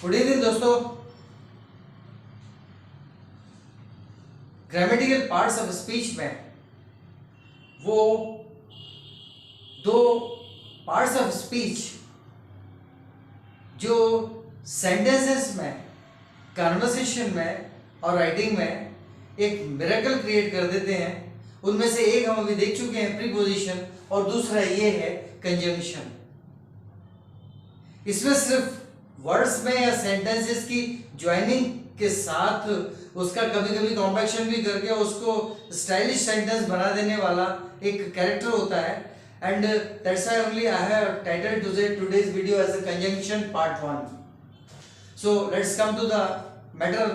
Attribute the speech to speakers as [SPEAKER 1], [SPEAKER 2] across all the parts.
[SPEAKER 1] Good evening दोस्तों। Grammatical parts of speech में वो दो पार्ट्स ऑफ स्पीच जो सेंटेंसेस में, कन्वर्सेशन में और राइटिंग में एक मिरेकल क्रिएट कर देते हैं, उनमें से एक हम अभी देख चुके हैं प्रीपोजिशन, और दूसरा ये है कंजंक्शन। इसमें सिर्फ वर्ड्स में या सेंटेंसेस की ज्वाइनिंग के साथ उसका कभी कभी कॉम्पैक्शन भी करके उसको स्टाइलिश सेंटेंस बना देने वाला एक कैरेक्टर होता है। And that's why only I have titled today's video as a conjunction part 1. So let's come to the matter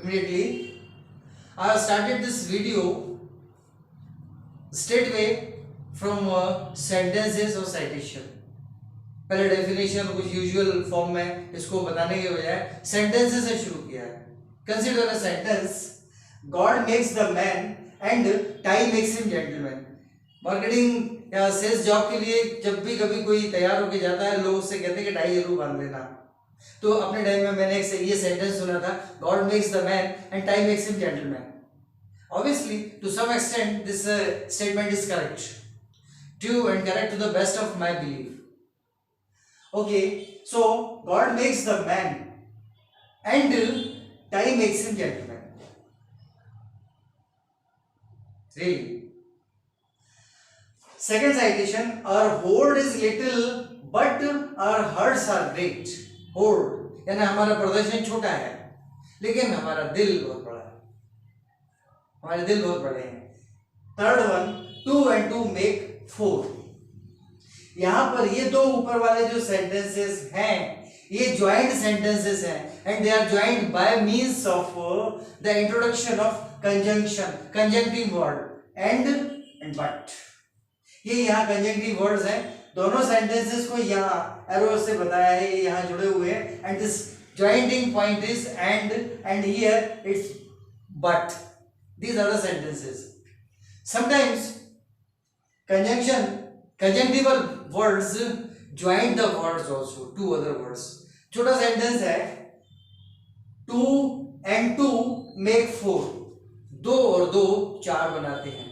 [SPEAKER 1] immediately. I have started this video straightway from sentences or citation. पहले definition कुछ usual form में इसको बताने के बजाय sentences से शुरू किया है. Consider a sentence, God makes the man and tie makes him gentleman. Marketing या सेल्स जॉब के लिए जब भी कभी कोई तैयार होके जाता है, लोग उससे कहते हैं कि टाई जरूर बांध लेना. तो अपने टाइम में मैंने एक ये सेंटेंस सुना था, God makes the man and tie makes him gentleman. Obviously, to some extent, this statement is correct. True and correct to the best of my belief. Okay, so God makes the man and time makes him gentleman. Really. Second citation, our hoard is little but our hearts are great. Hoard यानी हमारा प्रदर्शन छोटा है लेकिन हमारा दिल बहुत बड़ा है. हमारे दिल बहुत बड़े हैं. Third one, 2 and 2 make 4. यहां पर ये दो ऊपर वाले जो सेंटेंसेस हैं ये ज्वाइंट सेंटेंसेस हैं and they are joint by means of the introduction of conjunction, conjunctive word and but. ये यहाँ कंजंक्टिव वर्ड्स हैं. दोनों सेंटेंसेस को यहाँ एरो से बताया है, ये यहाँ जुड़े हुए हैं and this jointing point is and here it's but. These are the sentences. Sometimes conjunctival words join the words also, two other words. छोटा सेंटेंस है, 2 and 2 make 4. 2 और 2 4 बनाते हैं.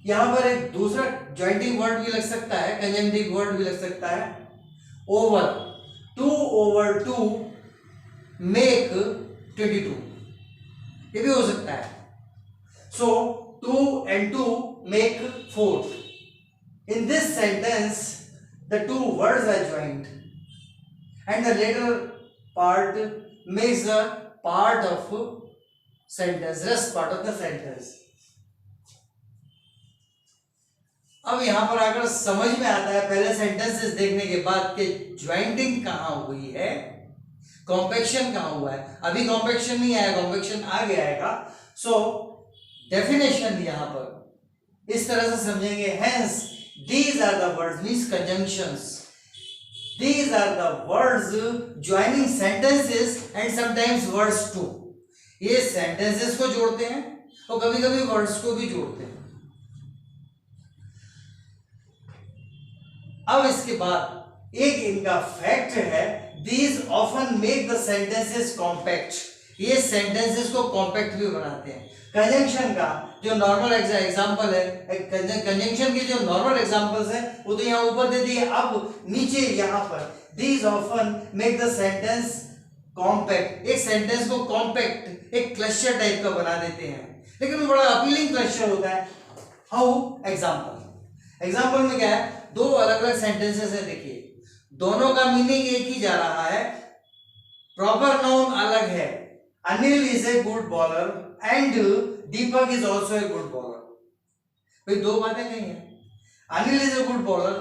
[SPEAKER 1] यहां पर एक दूसरा ज्वाइंटिंग वर्ड भी लग सकता है, कंजंक्टिव वर्ड भी लग सकता है, ओवर. 2 over 2 make 22. ये भी हो सकता है. So 2 and 2 make 4. In this sentence, the two words are joined, and the later part makes the part of sentence, rest part of the sentence. अब यहां पर आकर समझ में आता है पहले सेंटेंसेस देखने के बाद कि ज्वाइंटिंग कहां हुई है, कॉम्पैक्शन कहां हुआ है. अभी कॉम्पैक्शन नहीं आया, कॉम्पैक्शन आ गया आएगा. सो डेफिनेशन यहां पर इस तरह से समझेंगे. Hence these are the words means conjunctions. These are the words joining sentences and sometimes words too. ये सेंटेंसेस को जोड़ते हैं और कभी कभी वर्ड्स को भी जोड़ते हैं. अब इसके बाद एक इनका फैक्ट है, these often make the sentences compact. ये सेंटेंसेस को कॉम्पैक्ट भी बनाते हैं. कंजंक्शन का जो नॉर्मल एग्जांपल है, कंजंक्शन के जो नॉर्मल एग्जांपल्स हैं वो तो यहाँ ऊपर दे दिए. अब नीचे यहाँ पर these often make the sentence compact. एक सेंटेंस को कॉम्पैक्ट, एक क्लस्टर टाइप का बना देते हैं, लेकिन वो बड़ा अपीलिंग क्लस्टर होता है. हाउ? एग्जांपल में क्या है, दो अलग अलग सेंटेंसेस है. देखिए दोनों का मीनिंग एक ही जा रहा है, प्रॉपर नाउन अलग है. Anil is a good bowler and Deepak is also a good bowler. भाई दो बातें नहीं है. Anil is a good bowler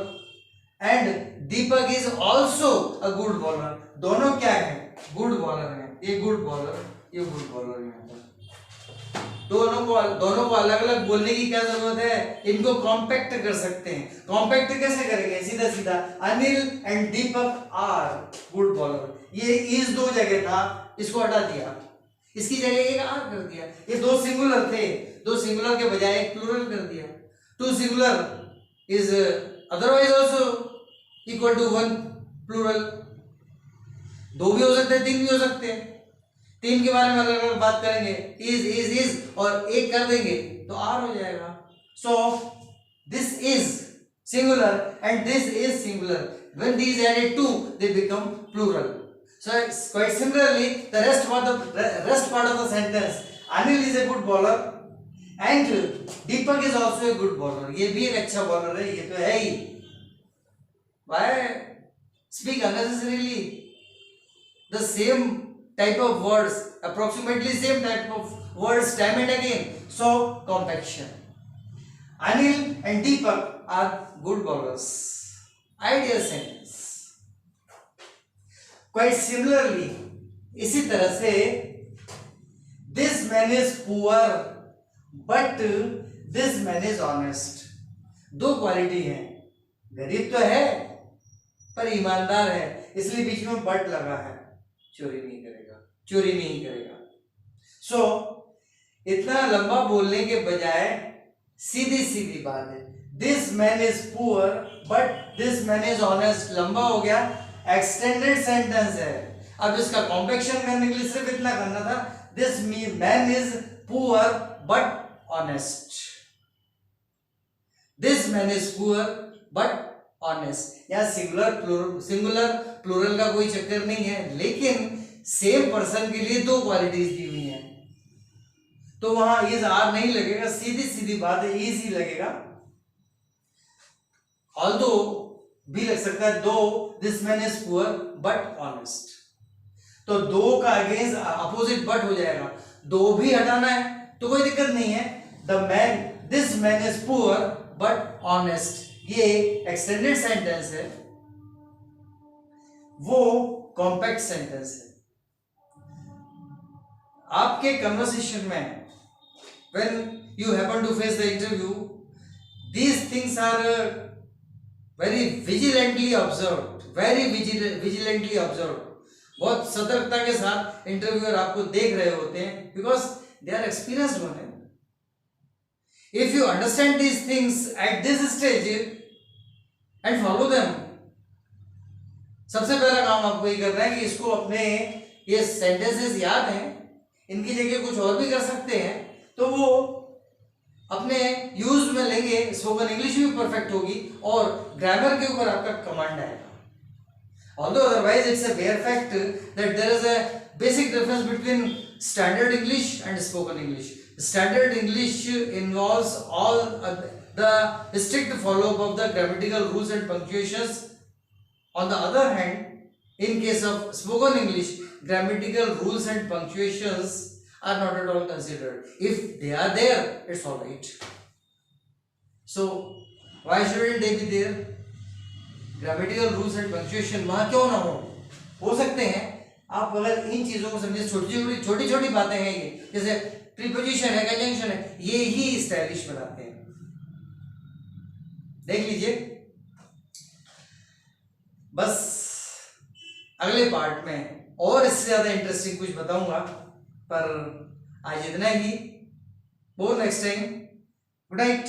[SPEAKER 1] and Deepak is also a good bowler. दोनों क्या है? गुड बॉलर है. ये गुड बॉलर, ये गुड बॉलर है. दोनों को अलग अलग बोलने की क्या जरूरत है? इनको कॉम्पैक्ट कर सकते हैं. कॉम्पैक्ट कैसे करेंगे? सीधा सीधा Anil and Deepak are good bowler. ये इस दो जगह था, इसको हटा दिया, इसकी जगह एक आर कर दिया. ये दो सिंगुलर थे, दो सिंगुलर के बजाय एक प्लूरल कर दिया. Two singular is otherwise also equal to one plural. दो भी हो सकते हैं, तीन भी हो सकते हैं। तीन के बारे में अलग अलग बात करेंगे, इज और एक कर देंगे तो आर हो जाएगा। So this is singular and this is singular, when these added to they become plural. So quite similarly the rest part of the sentence, Anil is a good bowler and Deepak is also a good bowler, ये भी एक अच्छा bowler है, ये तो है ही। Why speak unnecessarily the same type of words, approximately same type of words time and again? So compaction. Anil and Deepak are good bowlers. Ideal sentence. Quite similarly, इसी तरह से this man is poor but this man is honest. दो quality हैं, गरीब तो है पर ईमानदार है, इसलिए बीच में बट लगा है, चोरी नहीं करेगा। सो इतना लंबा बोलने के बजाय सीधी सीधी बात है, this man is poor but this man is honest, लंबा हो गया, एक्सटेंडेड सेंटेंस है। अब इसका कॉम्पैक्शन करने के लिए सिर्फ इतना करना था, this man is poor but honest, this man is poor but honest. या सिंगुलर प्लूरल का कोई चक्कर नहीं है, लेकिन सेम पर्सन के लिए दो क्वालिटीज दी हुई हैं, तो वहां इज आर नहीं लगेगा, सीधी सीधी बात है, इज ही लगेगा। ऑल्दो भी लग सकता है, दो this man is poor but honest, तो दो का अगेंस्ट अपोजिट बट हो जाएगा, दो भी हटाना है तो कोई दिक्कत नहीं है। This man is poor but honest, ये एक्सटेंडेड सेंटेंस है, वो कॉम्पैक्ट सेंटेंस है। आपके कन्वर्सेशन में when you happen to face the interview, these things are very vigilantly observed, बहुत सतर्कता के साथ इंटरव्यूअर आपको देख रहे होते हैं, because they are experienced one है। If you understand these things at this stage and follow them, सबसे पहला काम आपको ये करना है कि इसको अपने ये सेंटेंसेस याद हैं, इनकी जगह कुछ और भी कर सकते हैं, तो वो अपने यूज में लेंगे, स्पोकन इंग्लिश भी परफेक्ट होगी और ग्रामर के ऊपर आपका कमांड आएगा। Although otherwise it's a bare fact that there is a basic difference between standard English and spoken English. Standard English involves all the strict follow-up of the grammatical rules and punctuations. On the other hand, in case of spoken English, grammatical rules and punctuations are not at all considered. If they are there, it's all right. So why shouldn't they be there? Grammatical rules and punctuation वहाँ क्यों ना हो सकते हैं। आप अगर इन चीजों को समझे, छोटी छोटी बातें हैं ये, जैसे प्रीपोजिशन है, कंजंक्शन है, ये ही स्टाइलिश बनाते हैं। देख लीजिए, बस अगले पार्ट में और इससे ज्यादा इंटरेस्टिंग कुछ बताऊंगा, पर आज इतना ही। वो नेक्स्ट टाइम। Good night.